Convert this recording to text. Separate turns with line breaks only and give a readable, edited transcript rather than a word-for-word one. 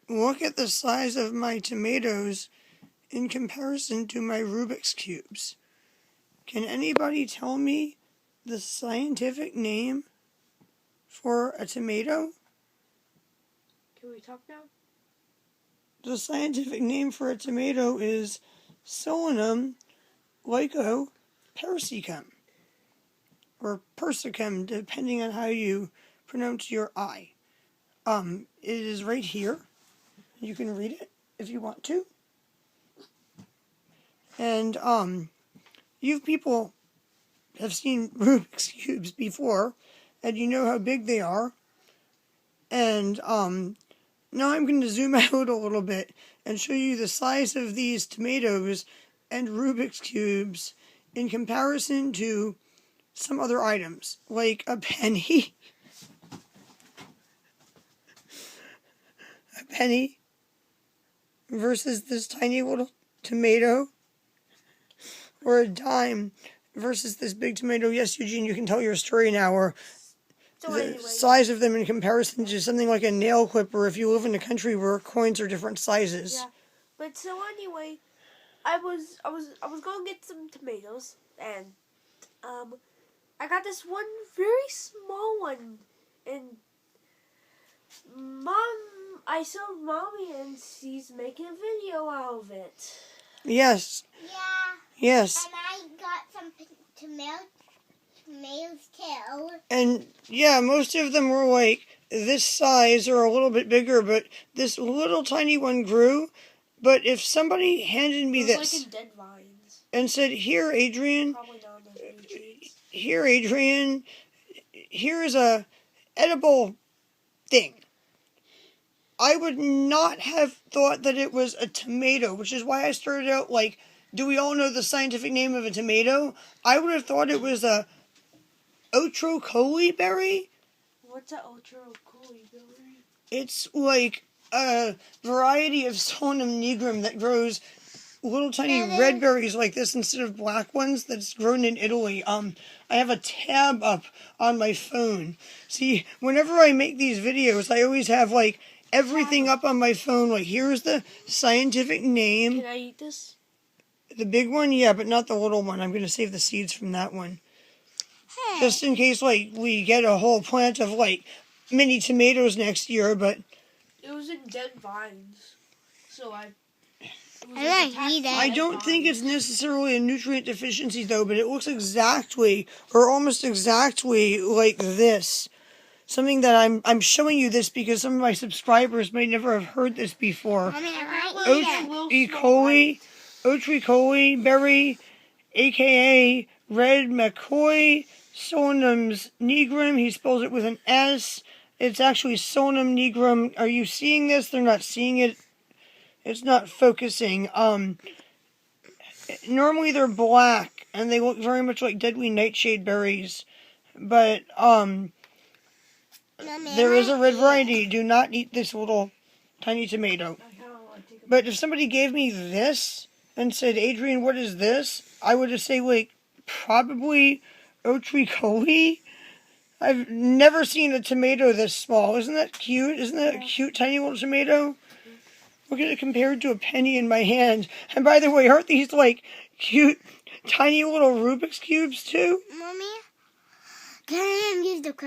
Look at the size of my tomatoes in comparison to my Rubik's Cubes. Can anybody tell me the scientific name for a tomato?
Can we talk now?
The scientific name for a tomato is Solanum Lycopersicum, or persicum, depending on how you pronounce your I. It is right here. You can read it if you want to. And you people have seen Rubik's Cubes before, and you know how big they are. And now I'm going to zoom out a little bit and show you the size of these tomatoes and Rubik's Cubes in comparison to some other items, like a penny. A penny versus this tiny little tomato, or a dime versus this big tomato. Yes, Eugene, you can tell your story now, or the size of them in comparison to something like a nail clipper if you live in a country where coins are different sizes.
Yeah, but so anyway, I was going to get some tomatoes, and I got this one very small one, and I saw Mommy, and she's making a video out of it.
Yes.
Yeah.
Yes.
And I got some tomatoes too.
And yeah, most of them were like this size or a little bit bigger, but this little tiny one grew. But if somebody handed me this,
like in dead vines,
and said, "Here, Adrian,
probably not those nutrients.
Here, Adrian, here is a edible thing," I would not have thought that it was a tomato, which is why I started out like, do we all know the scientific name of a tomato? I would have thought it was a Otricoli berry.
What's an Otricoli berry?
It's like a variety of Solanum nigrum that grows little tiny red berries like this instead of black ones that's grown in Italy. I have a tab up on my phone. See, whenever I make these videos, I always have like everything up on my phone. Like, here's the scientific name.
Can I eat this?
The big one, yeah, but not the little one. I'm going to save the seeds from that one.
Hey.
Just in case, like, we get a whole plant of, like, mini tomatoes next year, but
it was in dead vines, so I
don't think it's necessarily a nutrient deficiency, though, but it looks exactly, or almost exactly, like this. Something that I'm showing you this because some of my subscribers may never have heard this before. Otricoli berry, a.k.a. red McCoy, Solanum nigrum. He spells it with an S. It's actually Solanum nigrum. Are you seeing this? They're not seeing it. It's not focusing. Normally they're black, and they look very much like deadly nightshade berries. But, there is a red variety. Do not eat this little tiny tomato. But if somebody gave me this and said, "Adrian, what is this?" I would just say, like, probably Otricoli. I've never seen a tomato this small. Isn't that cute? Isn't that a cute tiny little tomato? Look at it compared to a penny in my hand. And by the way, aren't these like cute tiny little Rubik's Cubes too?
Mommy, can I use the clip?